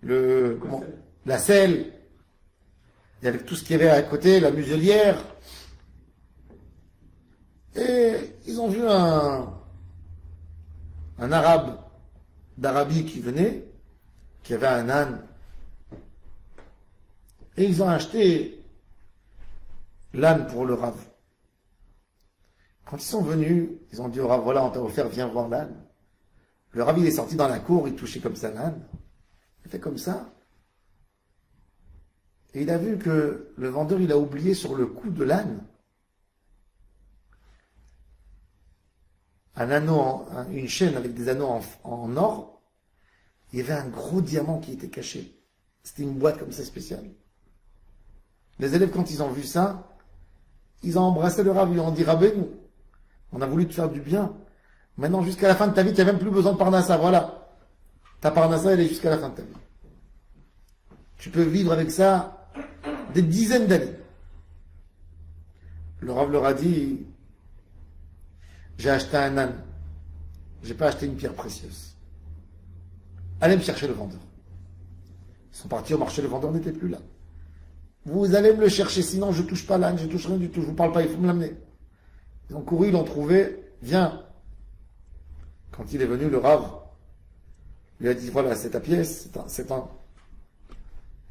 la selle, et avec tout ce qu'il y avait à côté, la muselière. Et ils ont vu un arabe d'Arabie qui venait, qui avait un âne, et ils ont acheté l'âne pour le Rav. Quand ils sont venus, ils ont dit au Rav, voilà, on t'a offert, viens voir l'âne. Le Rav, il est sorti dans la cour, il touchait comme ça l'âne. Il fait comme ça. Et il a vu que le vendeur, il a oublié sur le cou de l'âne un anneau, une chaîne avec des anneaux en or. Il y avait un gros diamant qui était caché. C'était une boîte comme ça spéciale. Les élèves, quand ils ont vu ça, ils ont embrassé le Rav, ils ont dit, Rabbeinu, on a voulu te faire du bien. Maintenant, jusqu'à la fin de ta vie, tu n'as même plus besoin de Parnassa. Voilà. Ta Parnassa, elle est jusqu'à la fin de ta vie. Tu peux vivre avec ça des dizaines d'années. Le Rav leur a dit, j'ai acheté un âne. J'ai pas acheté une pierre précieuse. Allez me chercher le vendeur. Ils sont partis au marché, le vendeur n'était plus là. Vous allez me le chercher, sinon je touche pas l'âne, je touche rien du tout, je vous parle pas, il faut me l'amener. Ils ont couru, ils l'ont trouvé, viens. Quand il est venu, le Rav lui a dit, voilà, c'est ta pièce, c'est un.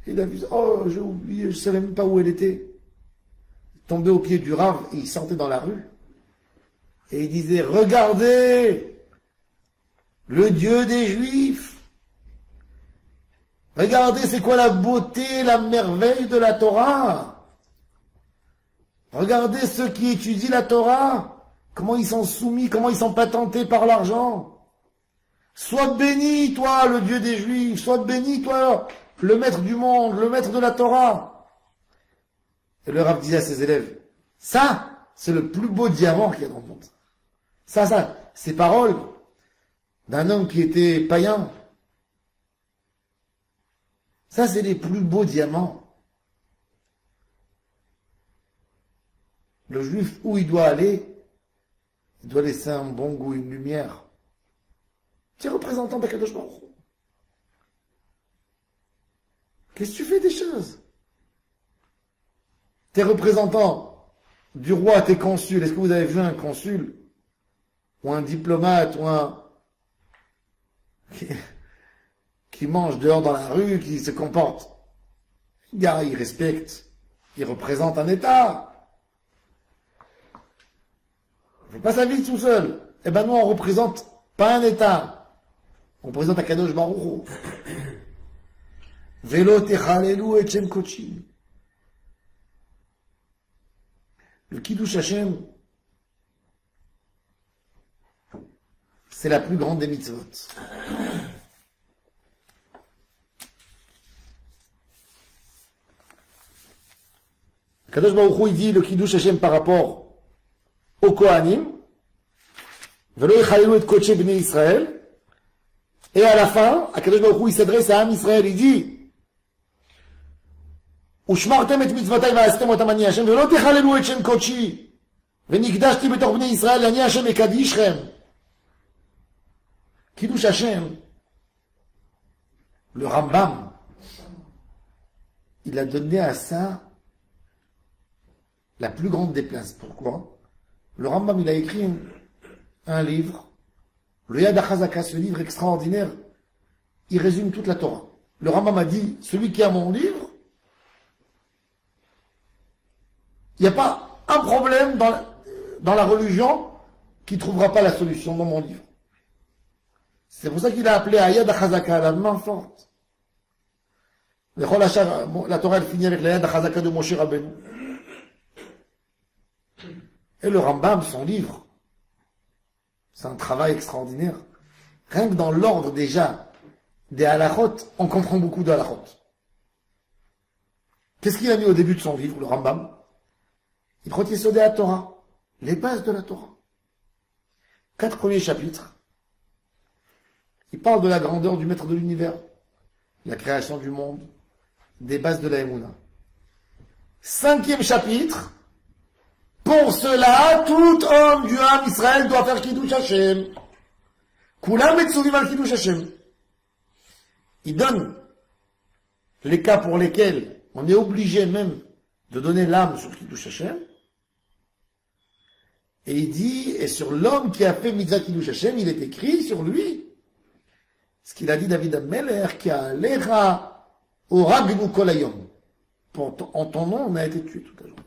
Il a vu, oh, j'ai oublié, je savais même pas où elle était. Il tombait au pied du Rav, et il sortait dans la rue. Et il disait, regardez, le Dieu des Juifs. Regardez, c'est quoi la beauté, la merveille de la Torah. Regardez ceux qui étudient la Torah, comment ils sont soumis, comment ils sont patentés par l'argent. Sois béni, toi, le Dieu des Juifs, sois béni, toi, le maître du monde, le maître de la Torah. Et le Rav disait à ses élèves, ça, c'est le plus beau diamant qu'il y a dans le monde. Ça, ces paroles d'un homme qui était païen, ça, c'est les plus beaux diamants. Le juif, où il doit aller, il doit laisser un bon goût, une lumière. Tu es représentant d'Akadosh Baruch Hu. Qu'est-ce que tu fais des choses? Tu es représentant du roi, tu es consul. Est-ce que vous avez vu un consul ou un diplomate ou un qui mange dehors dans la rue, qui se comporte? Le gars, il respecte, il représente un État. Il ne fait pas sa vie tout seul. Eh ben nous, on représente pas un État. On représente Akadosh Baruch Hu. Velo techalelu et shem kochi. Le Kiddush Hashem, c'est la plus grande des mitzvot. Kadosh Baruch Hu, il dit le Kiddush Hashem par rapport au Kohanim, Velo yechalelu et kodesh bnei Israël, et à la fin, Kadosh Baruch Hu, il s'adresse à Am Israël, il dit ושמרתם את מצוותיי ועשיתם אותם אני השם, ולא תחללו את שם קודשי, ונקדשתי בתוך בני ישראל, אני השם מקדישכם. Kiddush Hashem, le Rambam, il a donné à ça la plus grande des places. Pourquoi? Le Rambam, il a écrit un livre, le Yad HaChazaka, ce livre extraordinaire, il résume toute la Torah. Le Rambam a dit, celui qui a mon livre, il n'y a pas un problème dans la religion qui ne trouvera pas la solution dans mon livre. C'est pour ça qu'il a appelé Ayad Chazaka, la main forte. La Torah elle finit avec la Ayad Chazaka de Moshe Rabbeinu. Et le Rambam, son livre, c'est un travail extraordinaire. Rien que dans l'ordre déjà des halachot, on comprend beaucoup de halachot. Qu'est-ce qu'il a mis au début de son livre, le Rambam? Il prend Yesodé à Torah, les bases de la Torah. 4 premiers chapitres. Il parle de la grandeur du maître de l'univers, la création du monde, des bases de la Emouna. 5e chapitre. Pour cela, tout homme du Ham Israël doit faire Kiddush Hashem. Kulam Metsuvim al Kiddush Hashem. Il donne les cas pour lesquels on est obligé même de donner l'âme sur Kiddush Hashem. Et il dit, et sur l'homme qui a fait Mitzvah Kiddush Hashem, il est écrit sur lui ce qu'il a dit David Ameler, qui a l'era au Ragnu Kolayom. En ton nom, on a été tué toute la journée.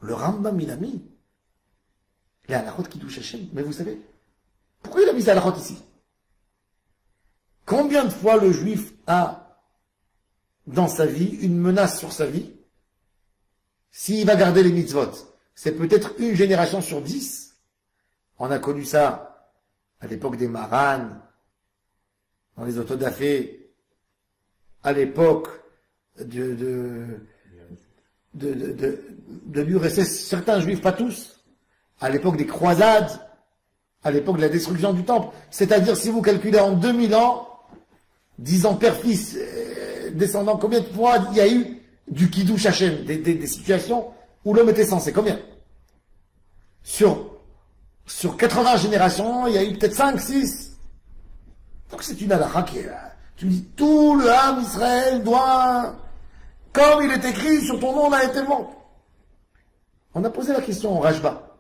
Le Rambam, il a mis les halachot Kiddush Hashem. Mais vous savez, pourquoi il a mis les halachot ici? Combien de fois le juif a, dans sa vie, une menace sur sa vie, s'il va garder les mitzvot? C'est peut-être une génération sur 10. On a connu ça à l'époque des Maran, dans les autodafés, à l'époque de l'URSS, certains juifs, pas tous, à l'époque des croisades, à l'époque de la destruction du temple. C'est-à-dire, si vous calculez en 2000 ans, 10 ans père-fils, descendant, combien de fois il y a eu du Kiddush Hashem, des situations où l'homme était censé, combien? Sur 80 générations, il y a eu peut-être 5, 6. Donc c'est une halakha qui est là. Tu me dis, tout le Ham Israël doit, comme il est écrit, sur ton nom, on a été mort. On a posé la question au Rajba.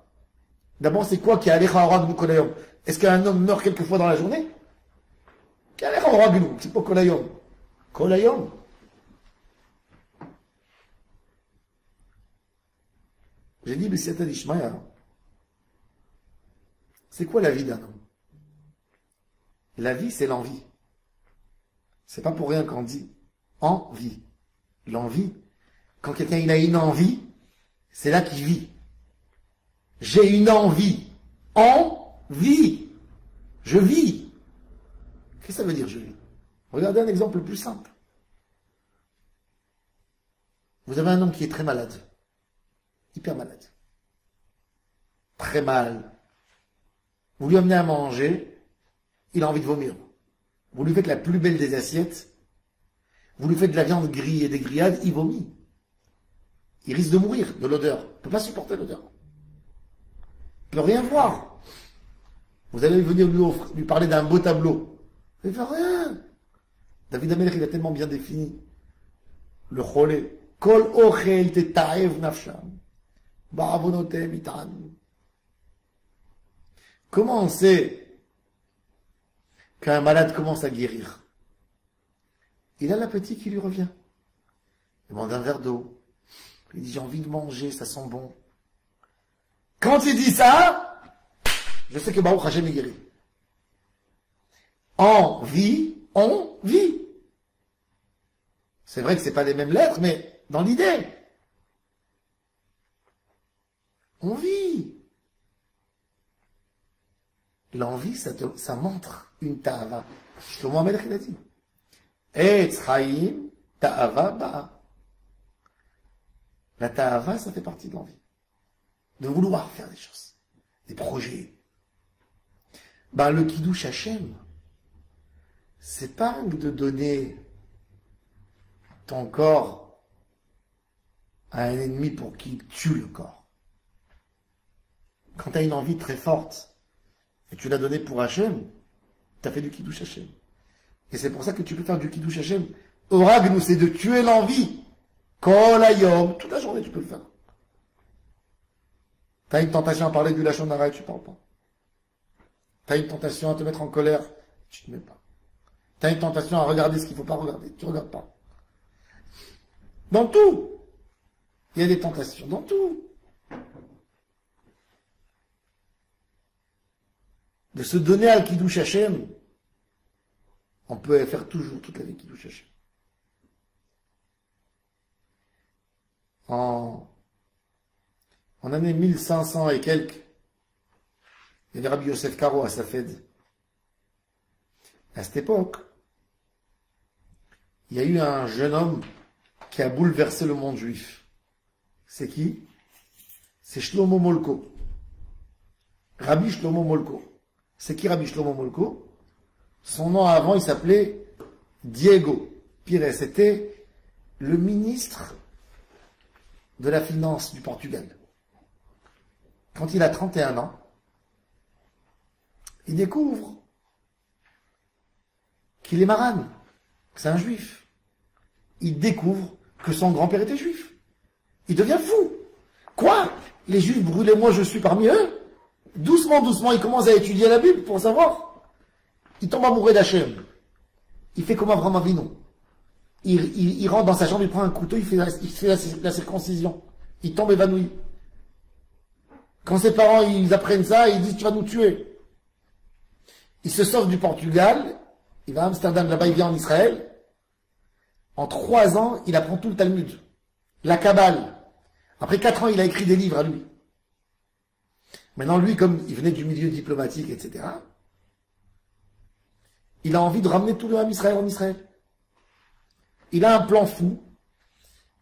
D'abord, c'est quoi qui est Alecha Orag Kolayom? Est-ce qu'un homme meurt quelquefois dans la journée? Qui est Alecha Orag, c'est pas Kolayom. Kolayom. J'ai dit, mais c'est un Ishmael. C'est quoi la vie d'un homme? La vie, c'est l'envie. C'est pas pour rien qu'on dit envie. L'envie. Quand quelqu'un il a une envie, c'est là qu'il vit. J'ai une envie. Envie. Je vis. Qu'est-ce que ça veut dire je vis? Regardez un exemple plus simple. Vous avez un homme qui est très malade. Hyper malade. Très mal. Vous lui amenez à manger, il a envie de vomir. Vous lui faites la plus belle des assiettes, vous lui faites de la viande grillée et des grillades, il vomit. Il risque de mourir de l'odeur. Il ne peut pas supporter l'odeur. Il ne peut rien voir. Vous allez venir lui parler d'un beau tableau. Il ne fait rien. David Amelech, il a tellement bien défini le cholé. Kol ochel teta'ev nafsham. Ba'avonotem itan. Comment on sait qu'un malade commence à guérir? Il a l'appétit qui lui revient. Il demande un verre d'eau. Il dit, j'ai envie de manger, ça sent bon. Quand il dit ça, je sais que Baruch Hashem est guéri. On vit. C'est vrai que c'est pas les mêmes lettres, mais dans l'idée. On vit. L'envie, ça montre une ta'ava. Shlomo HaMelech, il a dit. Etz Chaim ta'ava ba'a. La ta'ava, ça fait partie de l'envie. De vouloir faire des choses. Des projets. Le Kiddush Hashem, c'est pas de donner ton corps à un ennemi pour qu'il tue le corps. Quand tu as une envie très forte, et tu l'as donné pour Hachem, tu as fait du Kiddush Hashem. Et c'est pour ça que tu peux faire du Kiddush Hashem. Orag, nous, c'est de tuer l'envie. Kol hayom, toute la journée, tu peux le faire. Tu as une tentation à parler du Lachon Hara, tu ne parles pas. Tu as une tentation à te mettre en colère, tu ne te mets pas. Tu as une tentation à regarder ce qu'il ne faut pas regarder, tu ne regardes pas. Dans tout. Il y a des tentations dans tout. De se donner à Kiddush Hashem, on peut faire toujours toute la vie Kiddush Hashem. En année 1500 et quelques, il y avait Rabbi Yosef Karo à Safed. À cette époque, il y a eu un jeune homme qui a bouleversé le monde juif. C'est qui? C'est Shlomo Molko. Rabbi Shlomo Molko. C'est qui Rabbi Shlomo Molko? Son nom avant, il s'appelait Diego Pires. C'était le ministre de la finance du Portugal. Quand il a 31 ans, il découvre qu'il est marane, que c'est un juif. Il découvre que son grand-père était juif. Il devient fou. Quoi? Les juifs brûlés, moi je suis parmi eux? Doucement, doucement, il commence à étudier la Bible pour savoir. Il tombe amoureux d'Hachem. Il fait comme Avraham Avinu. Il rentre dans sa chambre, il prend un couteau, il fait la circoncision. Il tombe évanoui. Quand ses parents ils apprennent ça, ils disent tu vas nous tuer. Il se sauve du Portugal, il va à Amsterdam, là-bas il vient en Israël. En 3 ans, il apprend tout le Talmud, la Kabbale. Après 4 ans, il a écrit des livres à lui. Maintenant, lui, comme il venait du milieu diplomatique, etc., il a envie de ramener tout le Ham Israël en Israël. Il a un plan fou.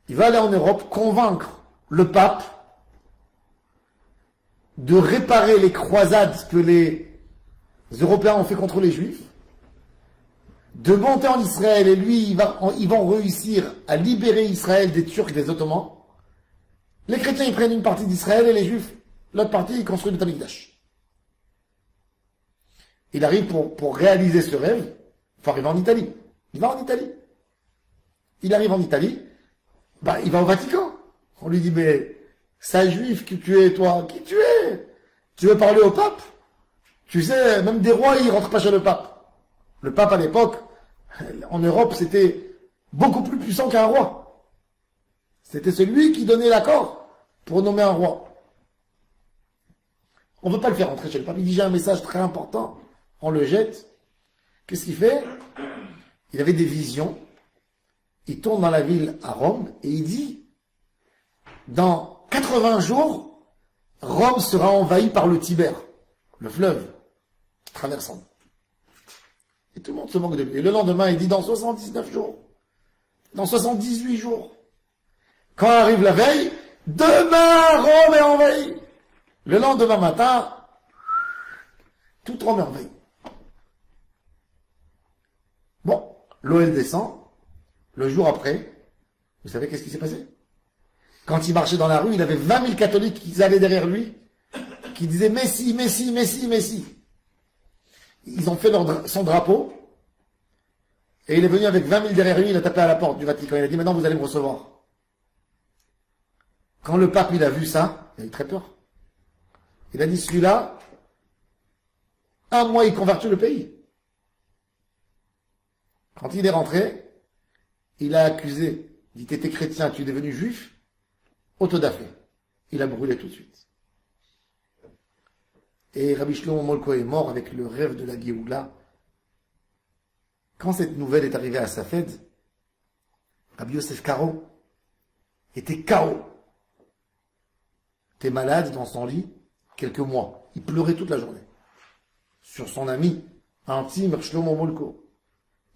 Il va aller en Europe convaincre le pape de réparer les croisades que les Européens ont fait contre les Juifs, de monter en Israël, et lui, ils vont réussir à libérer Israël des Turcs, des Ottomans. Les chrétiens, ils prennent une partie d'Israël, et les Juifs, l'autre partie, ils construisent le Beth Amikdash. Il arrive pour réaliser ce rêve, il faut arriver en Italie. Il va en Italie. Il arrive en Italie, il va au Vatican. On lui dit, mais, sale juif que tu es, toi, qui tu es? Tu veux parler au pape? Tu sais, même des rois, ils rentrent pas chez le pape. Le pape, à l'époque, en Europe, c'était beaucoup plus puissant qu'un roi. C'était celui qui donnait l'accord pour nommer un roi. On ne veut pas le faire rentrer chez le pape. Il dit, j'ai un message très important. On le jette. Qu'est-ce qu'il fait? Il avait des visions. Il tourne dans la ville à Rome et il dit, dans 80 jours, Rome sera envahie par le Tiber, le fleuve qui traverse Rome. Et tout le monde se moque de lui. Et le lendemain, il dit, dans 79 jours, dans 78 jours, quand arrive la veille, demain, Rome est envahie. Le lendemain matin, toute Rome est envahie. Bon, l'OL descend. Le jour après, vous savez qu'est-ce qui s'est passé? Quand il marchait dans la rue, il avait 20 000 catholiques qui allaient derrière lui, qui disaient Messie, Messie, Messie, Messie. Ils ont fait son drapeau, et il est venu avec 20 000 derrière lui, il a tapé à la porte du Vatican, il a dit maintenant vous allez me recevoir. Quand le pape il a vu ça, il a eu très peur. Il a dit celui-là, un mois il convertit le pays. Quand il est rentré, il a accusé, il dit t'étais chrétien, tu es devenu juif, autodafé. Il a brûlé tout de suite. Et Rabbi Shlomo Molko est mort avec le rêve de la Géoula. Quand cette nouvelle est arrivée à Safed, Rabbi Yosef Karo était KO. Était malade dans son lit quelques mois. Il pleurait toute la journée. Sur son ami intime Shlomo Molko.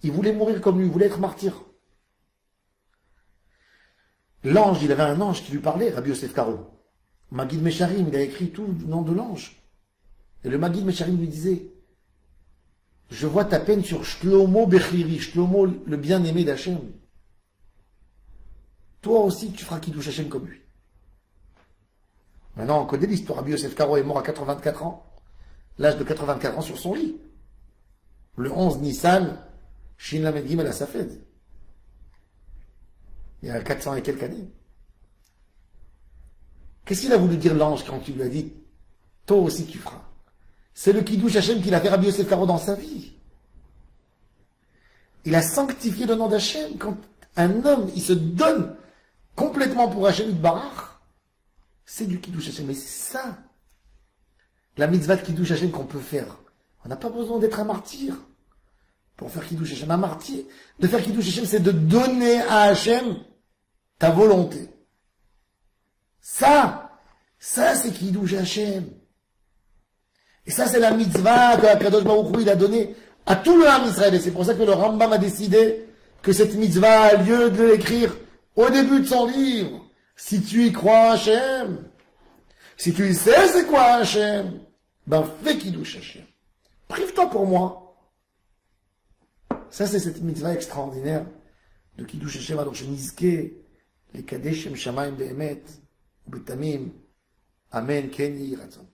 Il voulait mourir comme lui, il voulait être martyr. L'ange, il avait un ange qui lui parlait, Rabbi Yosef Karo. Maguid Mesharim, il a écrit tout le nom de l'ange. Et le Maguid Mesharim lui disait, je vois ta peine sur Shlomo Bechiri, Shlomo le bien-aimé d'Hachem. Toi aussi, tu feras Kiddush Hashem comme lui. Maintenant, on connaît l'histoire. Rabbi Yosef Karo est mort à 84 ans. L'âge de 84 ans sur son lit. Le 11 Nissan, Shin Lamed Gimel à Safed. Il y a 400 et quelques années. Qu'est-ce qu'il a voulu dire l'ange quand il lui a dit, toi aussi tu feras? C'est le Kiddush Hashem qu'il a fait Rabbi Yosef Karo dans sa vie. Il a sanctifié le nom d'Hachem. Quand un homme, il se donne complètement pour Hachem Yitbarach, c'est du Kiddush Hashem. Mais c'est ça, la mitzvah de Kiddush Hashem qu'on peut faire. On n'a pas besoin d'être un martyr pour faire Kiddush Hashem. Un martyr, de faire Kiddush Hashem, c'est de donner à Hachem ta volonté. Ça c'est Kiddush Hashem. Et ça, c'est la mitzvah que Kadosh Baruch Hu, il a donnée à tout le Ham Israël. Et c'est pour ça que le Rambam a décidé que cette mitzvah a lieu de l'écrire au début de son livre. Si tu y crois Hachem, si tu y sais c'est quoi Hachem, ben fais Kiddush Hashem. Prive-toi pour moi. Ça, c'est cette mitzvah extraordinaire de Kiddush Hashem. Alors, je nizke, les Kadeshem Shamayim Be'emet, Betamim, Amen, Ken Yiratzon.